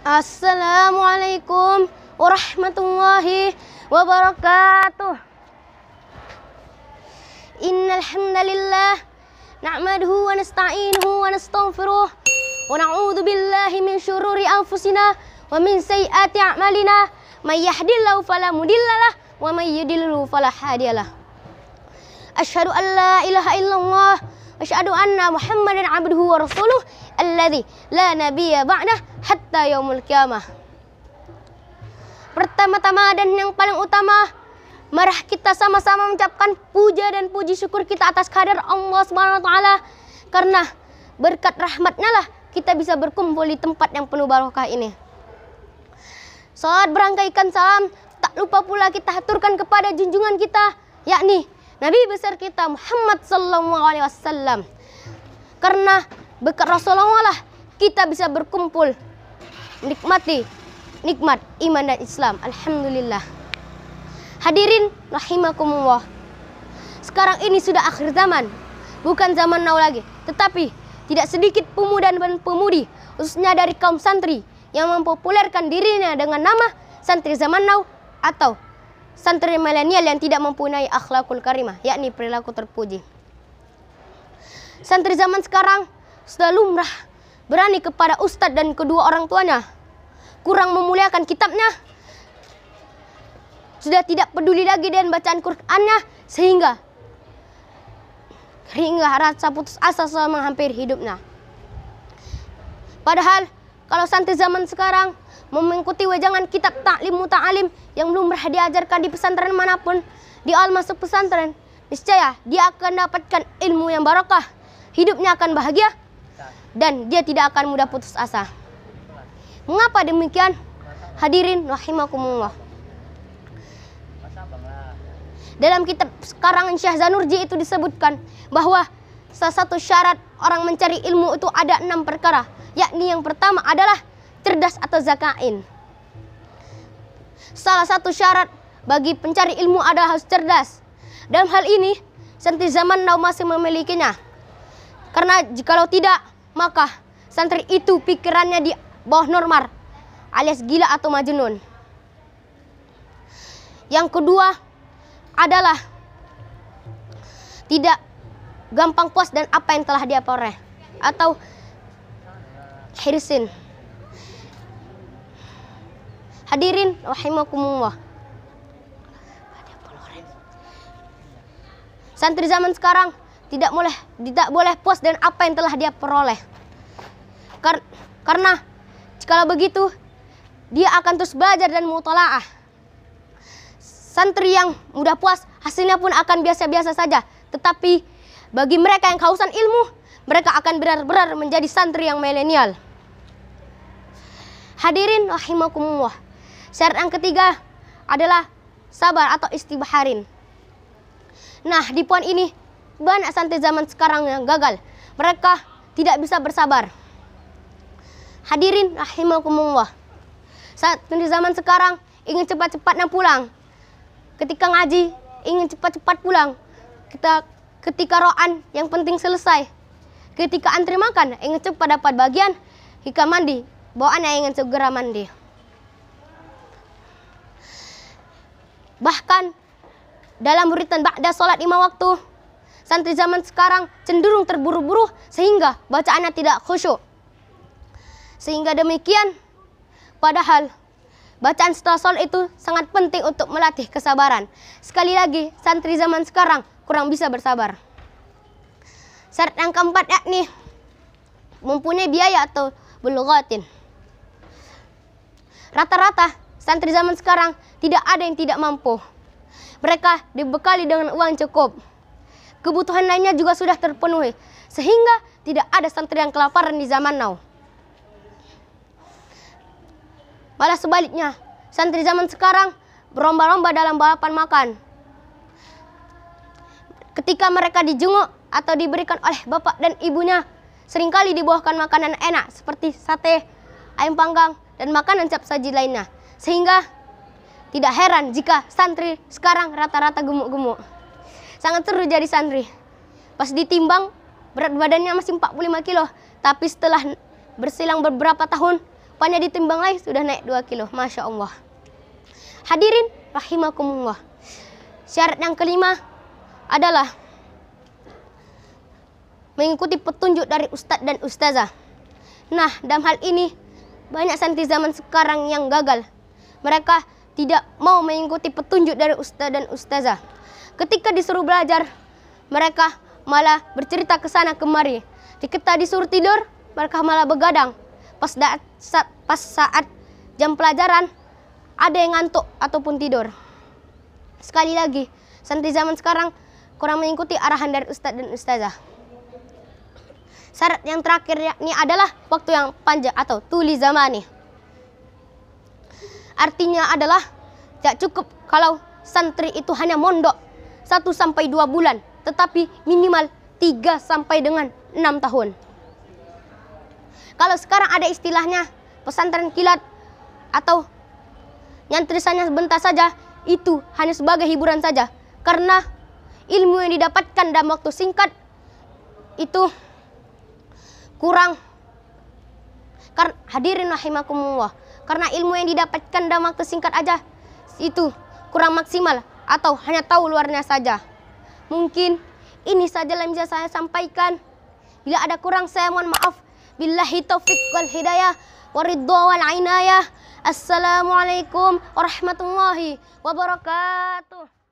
Assalamualaikum warahmatullahi wabarakatuh. Innal hamdalillah nahmaduhu wa nasta'inuhu wa nastaghfiruh wa na'udzu billahi min syururi anfusina wa min sayyiati a'malina. May yahdihillahu fala mudhillalah wa may yudlilhu fala hadiyalah. Asyhadu an la ilaha illallah wa asyhadu anna Muhammadan abduhu wa rasuluh alladzi la nabiyya ba'dah hatta yaumul qiyamah. Pertama-tama dan yang paling utama, mari kita sama-sama mengucapkan puja dan puji syukur kita atas kehadirat Allah Subhanahu wa taala, karena berkat rahmatnya lah kita bisa berkumpul di tempat yang penuh barokah ini. Salat berangkaikan salam tak lupa pula kita haturkan kepada junjungan kita, yakni Nabi besar kita Muhammad sallallahu alaihi wasallam. Karena berkat Rasulullah lah kita bisa berkumpul menikmati nikmat iman dan Islam. Alhamdulillah. Hadirin rahimakumullah. Sekarang ini sudah akhir zaman, bukan zaman now lagi. Tetapi tidak sedikit pemuda dan pemudi, khususnya dari kaum santri, yang mempopulerkan dirinya dengan nama santri zaman now atau santri milenial yang tidak mempunyai akhlakul karimah, yakni perilaku terpuji. Santri zaman sekarang sudah lumrah berani kepada ustadz dan kedua orang tuanya, kurang memuliakan kitabnya, sudah tidak peduli lagi dengan bacaan Qur'annya, sehingga rasa putus asa selalu menghampiri hidupnya. Padahal kalau santri zaman sekarang mengikuti wejangan kitab taklim muta'alim yang lumrah diajarkan di pesantren manapun, di awal masuk pesantren, niscaya dia akan dapatkan ilmu yang barakah, hidupnya akan bahagia, dan dia tidak akan mudah putus asa. Mengapa demikian? Hadirin rahimakumullah. Dalam kitab karangan Syekh Zanurji itu disebutkan bahwa salah satu syarat orang mencari ilmu itu ada 6 perkara, yakni yang pertama adalah cerdas atau zakain. Salah satu syarat bagi pencari ilmu adalah harus cerdas. Dalam hal ini, santri zaman now masih memilikinya. Karena jikalau tidak, maka santri itu pikirannya di bawah normal, alias gila atau majnun. Yang kedua adalah tidak gampang puas dan apa yang telah dia peroleh, atau hirsin. Hadirin rahimakumullah. Santri zaman sekarang tidak boleh puas dengan apa yang telah dia peroleh. Karena jikalau begitu, dia akan terus belajar dan mutalaah. Santri yang mudah puas, hasilnya pun akan biasa-biasa saja. Tetapi bagi mereka yang kehausan ilmu, mereka akan benar-benar menjadi santri yang milenial. Hadirin rahimakumullah. Syarat yang ketiga adalah sabar atau istibaharin. Nah, di poin ini banyak santri zaman sekarang yang gagal. Mereka tidak bisa bersabar. Hadirin rahimakumullah. Santri zaman sekarang ingin cepat-cepatnya pulang. Ketika ngaji ingin cepat-cepat pulang. Ketika ro'an yang penting selesai. Ketika antri makan ingin cepat dapat bagian. Jika mandi bawaannya ingin segera mandi. Bahkan dalam uritan ba'da sholat 5 waktu, santri zaman sekarang cenderung terburu-buru sehingga bacaannya tidak khusyuk. Sehingga demikian, padahal bacaan setelah sholat itu sangat penting untuk melatih kesabaran. Sekali lagi, santri zaman sekarang kurang bisa bersabar. Syarat yang keempat yakni mempunyai biaya atau bulughatin. Rata-rata santri zaman sekarang tidak ada yang tidak mampu. Mereka dibekali dengan uang cukup. Kebutuhan lainnya juga sudah terpenuhi. Sehingga tidak ada santri yang kelaparan di zaman now. Malah sebaliknya, santri zaman sekarang berlomba-lomba dalam balapan makan. Ketika mereka dijenguk atau diberikan oleh bapak dan ibunya, seringkali dibawakan makanan enak seperti sate, ayam panggang, dan makanan cap saji lainnya. Sehingga tidak heran jika santri sekarang rata-rata gemuk-gemuk. Sangat seru jadi santri. Pas ditimbang, berat badannya masih 45 kilo. Tapi setelah berselang beberapa tahun, rupanya ditimbang lagi sudah naik 2 kilo. Masya Allah. Hadirin rahimakumullah. Syarat yang kelima adalah mengikuti petunjuk dari ustadz dan ustazah. Nah, dalam hal ini banyak santri zaman sekarang yang gagal. Mereka tidak mau mengikuti petunjuk dari ustadz dan ustazah. Ketika disuruh belajar, mereka malah bercerita ke sana kemari. Ketika disuruh tidur, mereka malah begadang. Pas saat jam pelajaran, ada yang ngantuk ataupun tidur. Sekali lagi, santri zaman sekarang kurang mengikuti arahan dari ustadz dan ustazah. Syarat yang terakhir yakni adalah waktu yang panjang atau tuli zamani. Artinya adalah tidak cukup kalau santri itu hanya mondok 1 sampai 2 bulan, tetapi minimal 3 sampai dengan 6 tahun. Kalau sekarang ada istilahnya pesantren kilat atau nyantrisannya sebentar saja, itu hanya sebagai hiburan saja. Karena ilmu yang didapatkan dalam waktu singkat itu kurang. Hadirin rahimakumullah. Karena ilmu yang didapatkan dalam waktu singkat aja itu kurang maksimal atau hanya tahu luarnya saja. Mungkin ini saja yang bisa saya sampaikan. Bila ada kurang saya mohon maaf. Billahi taufiq wal hidayah waridha wal inayah. Assalamualaikum warahmatullahi wabarakatuh.